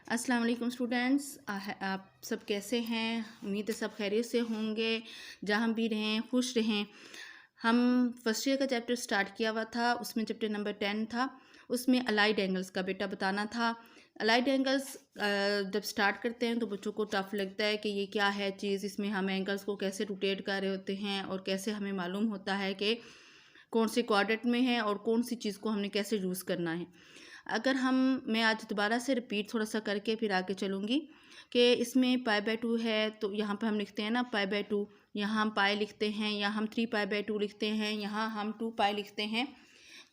अस्सलाम वालेकुम स्टूडेंट्स, आप सब कैसे हैं। उम्मीद है सब खैरियत से होंगे। जहाँ भी रहें खुश रहें। हम फर्स्ट ईयर का चैप्टर स्टार्ट किया हुआ था, उसमें चैप्टर नंबर 10 था। उसमें अलाइड एंगल्स का बेटा बताना था। अलाइड एंगल्स जब स्टार्ट करते हैं तो बच्चों को टफ लगता है कि ये क्या है चीज़, इसमें हम एंगल्स को कैसे रोटेट कर रहे होते हैं और कैसे हमें मालूम होता है कि कौन से क्वाड्रेंट में है और कौन सी चीज़ को हमने कैसे यूज़ करना है। अगर मैं आज दोबारा से रिपीट थोड़ा सा करके फिर आगे चलूँगी कि इसमें पाई/2 है, तो यहाँ पे हम लिखते हैं ना पाई/2, यहाँ हम पाई लिखते हैं, यहाँ हम 3 पाई/2 लिखते हैं, यहाँ हम 2 पाई लिखते हैं।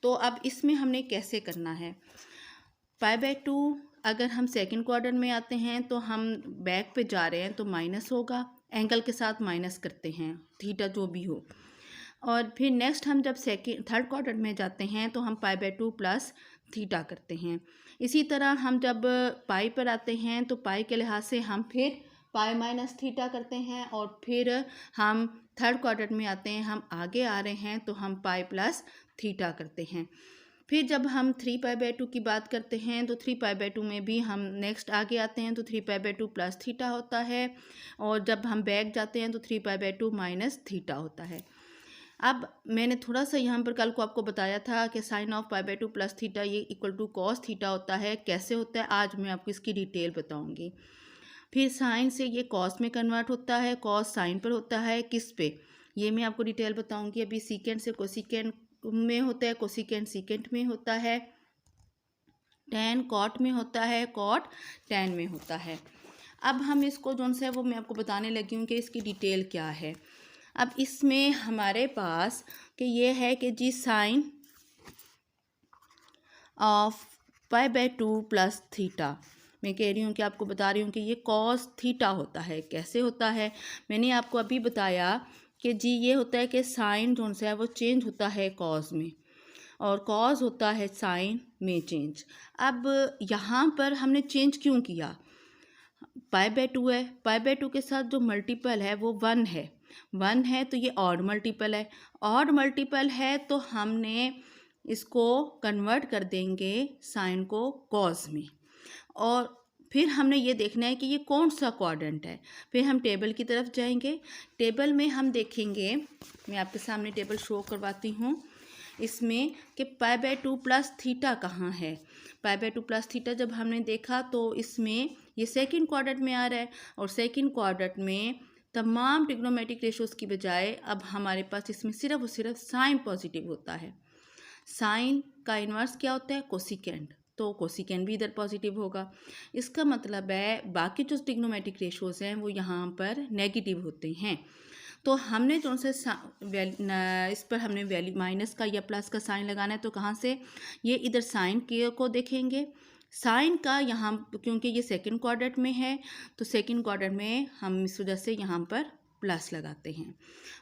तो अब इसमें हमने कैसे करना है। पाई/2 अगर हम सेकंड क्वाड्रेंट में आते हैं तो हम बैक पे जा रहे हैं तो माइनस होगा, एंगल के साथ माइनस करते हैं, थीटा जो भी हो। और फिर नेक्स्ट हम जब थर्ड क्वाड्रेंट में जाते हैं तो हम पाई/2 प्लस थीटा करते हैं। इसी तरह हम जब पाई पर आते हैं तो पाई के लिहाज से हम फिर पाई माइनस थीटा करते हैं। और फिर हम थर्ड क्वाड्रेंट में आते हैं, हम आगे आ रहे हैं तो हम पाई प्लस थीटा करते हैं। फिर जब हम 3 पाई/2 की बात करते हैं तो 3 पाई/2 में भी हम नेक्स्ट आगे आते हैं तो 3 पाई/2 प्लस थीटा होता है। और जब हम बैक जाते हैं तो 3 पाई/2 माइनस थीटा होता है। अब मैंने थोड़ा सा यहाँ पर कल को आपको बताया था कि साइन ऑफ पाई/2 प्लस थीटा ये इक्वल टू कॉस थीटा होता है। कैसे होता है आज मैं आपको इसकी डिटेल बताऊँगी। फिर साइन से ये कॉस में कन्वर्ट होता है, कॉस साइन पर होता है, किस पे ये मैं आपको डिटेल बताऊँगी। अभी सीकेंड से कोसिकेंड में होता है, कोसिकेंड सीकेंड में होता है, टैन कॉट में होता है, कॉट टैन में होता है। अब हम इसको जो सा है वो मैं आपको बताने लगी हूँ कि इसकी डिटेल क्या है। अब इसमें हमारे पास कि ये है कि जी साइन ऑफ पाई/2 प्लस थीटा, मैं कह रही हूँ कि आपको बता रही हूँ कि ये कॉस थीटा होता है। कैसे होता है मैंने आपको अभी बताया कि जी ये होता है कि साइन जो सा है वो चेंज होता है कॉस में और कॉस होता है साइन में चेंज। अब यहाँ पर हमने चेंज क्यों किया। पाई/2 है, पाई/2 के साथ जो मल्टीपल है वो 1 है, 1 है तो ये ऑड मल्टीपल है, ऑड मल्टीपल है तो हमने इसको कन्वर्ट कर देंगे साइन को कॉस में। और फिर हमने ये देखना है कि ये कौन सा क्वाड्रेंट है। फिर हम टेबल की तरफ जाएंगे, टेबल में हम देखेंगे, मैं आपके सामने टेबल शो करवाती हूँ इसमें कि पाई/2 प्लस थीटा कहाँ है। पाई/2 प्लस थीटा जब हमने देखा तो इसमें ये सेकंड क्वाड्रेंट में आ रहा है और सेकंड क्वाड्रेंट में तमाम ट्रिग्नोमेट्रिक रेशोज की बजाय अब हमारे पास इसमें सिर्फ और सिर्फ साइन पॉजिटिव होता है। साइन का इन्वर्स क्या होता है, कोसिकेंड, तो कोसिकेंड भी इधर पॉजिटिव होगा। इसका मतलब है बाकी जो ट्रिग्नोमेट्रिक रेशोज हैं वो यहाँ पर नेगेटिव होते हैं। तो हमने जो से इस पर हमने वैल्यू माइनस का या प्लस का साइन लगाना है तो कहाँ से, ये इधर साइन के को देखेंगे। साइन का यहाँ क्योंकि ये सेकंड क्वाड्रेंट में है तो सेकंड क्वाड्रेंट में हम इस वजह से यहाँ पर प्लस लगाते हैं।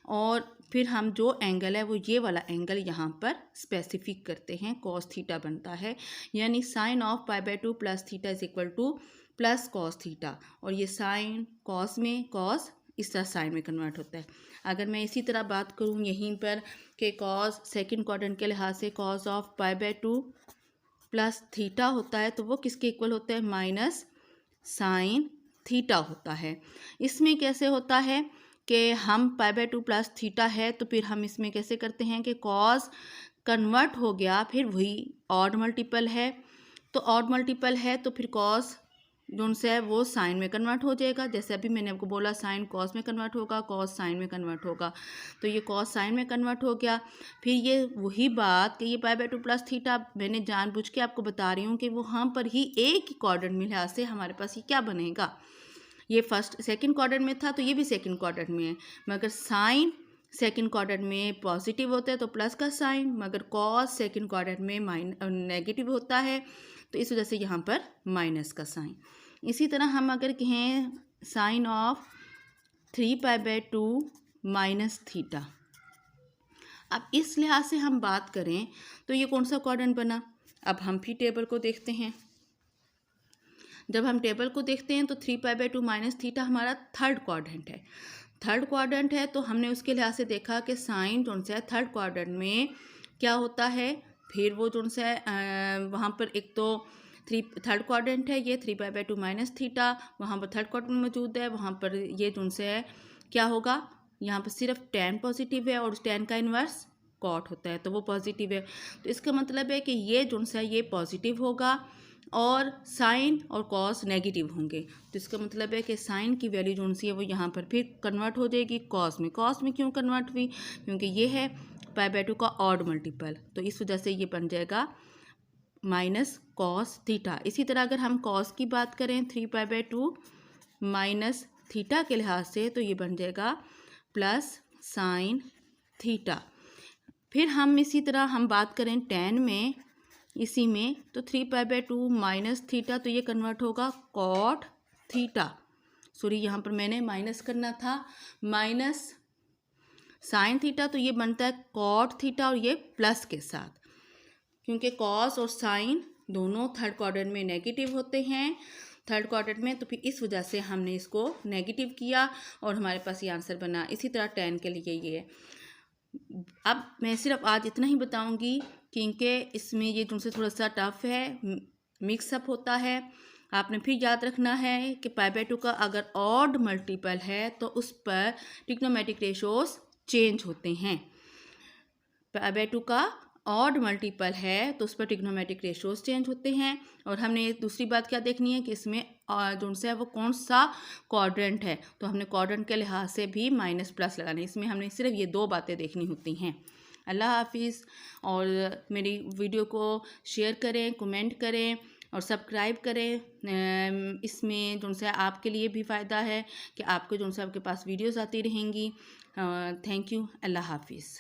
और फिर हम जो एंगल है वो ये वाला एंगल यहाँ पर स्पेसिफिक करते हैं, कॉस थीटा बनता है। यानी साइन ऑफ पाई/2 plus theta is equal to plus cos theta. और ये साइन कॉस में कॉस इस तरह साइन में कन्वर्ट होता है। अगर मैं इसी तरह बात करूँ यहीं पर कि कॉस सेकंड क्वाड्रेंट के लिहाज से कॉस ऑफ पाई/2 प्लस थीटा होता है तो वो किसके इक्वल होता है, माइनस साइन थीटा होता है। इसमें कैसे होता है कि हम पाई/2 प्लस थीटा है तो फिर हम इसमें कैसे करते हैं कि कॉस कन्वर्ट हो गया, फिर वही ऑड मल्टीपल है तो ऑड मल्टीपल है तो फिर कॉस जो से है वो साइन में कन्वर्ट हो जाएगा। जैसे अभी मैंने आपको बोला साइन कॉस में कन्वर्ट होगा, कॉस साइन में कन्वर्ट होगा, तो ये कॉस साइन में कन्वर्ट हो गया। फिर ये वही बात कि ये पाई/2 प्लस थीटा मैंने जानबूझ के आपको बता रही हूँ कि वो हम पर ही एक ही क्वाड्रेंट में लिहाज से हमारे पास ये क्या बनेगा, ये फर्स्ट सेकंड क्वाड्रेंट में था तो ये भी सेकंड क्वाड्रेंट में है। मगर साइन सेकंड क्वाड्रेंट में पॉजिटिव होता है तो प्लस का साइन, मगर कॉस सेकंड क्वाड्रेंट में नेगेटिव होता है तो इस वजह से यहाँ पर माइनस का साइन। इसी तरह हम अगर कहें साइन ऑफ 3 पाई/2 माइनस थीटा, अब इस लिहाज से हम बात करें तो ये कौन सा क्वाड्रेंट बना। अब हम फिर टेबल को देखते हैं, जब हम टेबल को देखते हैं तो 3 पाई/2 माइनस थीटा हमारा थर्ड क्वाड्रेंट है। थर्ड क्वाड्रेंट है तो हमने उसके लिहाज से देखा कि साइन जो सा है थर्ड क्वाड्रेंट में क्या होता है। फिर वो जो सा है वहाँ पर एक तो थर्ड क्वाड्रेंट है ये 3π/2 माइनस थीटा, वहाँ पर थर्ड क्वाड्रेंट मौजूद है, वहाँ पर ये जो उनसे है क्या होगा, यहाँ पर सिर्फ tan पॉजिटिव है और tan का इन्वर्स कॉट होता है तो वो पॉजिटिव है। तो इसका मतलब है कि ये जो है ये पॉजिटिव होगा और साइन और कॉस नेगेटिव होंगे। तो इसका मतलब है कि साइन की वैल्यू जो सी है वो यहाँ पर फिर कन्वर्ट हो जाएगी कॉस में। कॉस में क्यों कन्वर्ट हुई, क्योंकि ये है π/2 का ऑड मल्टीपल, तो इस वजह से ये बन जाएगा माइनस कॉस थीटा। इसी तरह अगर हम कॉस की बात करें 3π/2 माइनस थीटा के लिहाज से तो ये बन जाएगा प्लस साइन थीटा। फिर हम इसी तरह हम बात करें tan में, इसी में तो 3π/2 माइनस थीटा तो ये कन्वर्ट होगा कॉट थीटा, सॉरी यहाँ पर मैंने माइनस करना था, माइनस साइन थीटा तो ये बनता है कॉट थीटा और ये प्लस के साथ, क्योंकि कॉस और साइन दोनों थर्ड क्वाड्रेंट में नेगेटिव होते हैं थर्ड क्वाड्रेंट में, तो फिर इस वजह से हमने इसको नेगेटिव किया और हमारे पास ये आंसर बना। इसी तरह tan के लिए ये है। अब मैं सिर्फ आज इतना ही बताऊंगी क्योंकि इसमें ये तुमसे थोड़ा सा टफ है, मिक्सअप होता है। आपने फिर याद रखना है कि π/2 का अगर ऑड मल्टीपल है तो उस पर ट्रिग्नोमेट्रिक रेशोस चेंज होते हैं। π/2 का ऑड मल्टीपल है तो उस पर ट्रिग्नोमेट्रिक रेशोस चेंज होते हैं। और हमने दूसरी बात क्या देखनी है कि इसमें जो है वो कौन सा क्वाड्रेंट है, तो हमने क्वाड्रेंट के लिहाज से भी माइनस प्लस लगाना है। इसमें हमने सिर्फ ये दो बातें देखनी होती हैं। अल्लाह हाफिज़। और मेरी वीडियो को शेयर करें, कमेंट करें और सब्सक्राइब करें। इसमें जो है आपके लिए भी फ़ायदा है कि आपके जो है आपके पास वीडियोज़ आती रहेंगी। Thank you. अल्लाह हाफिज़।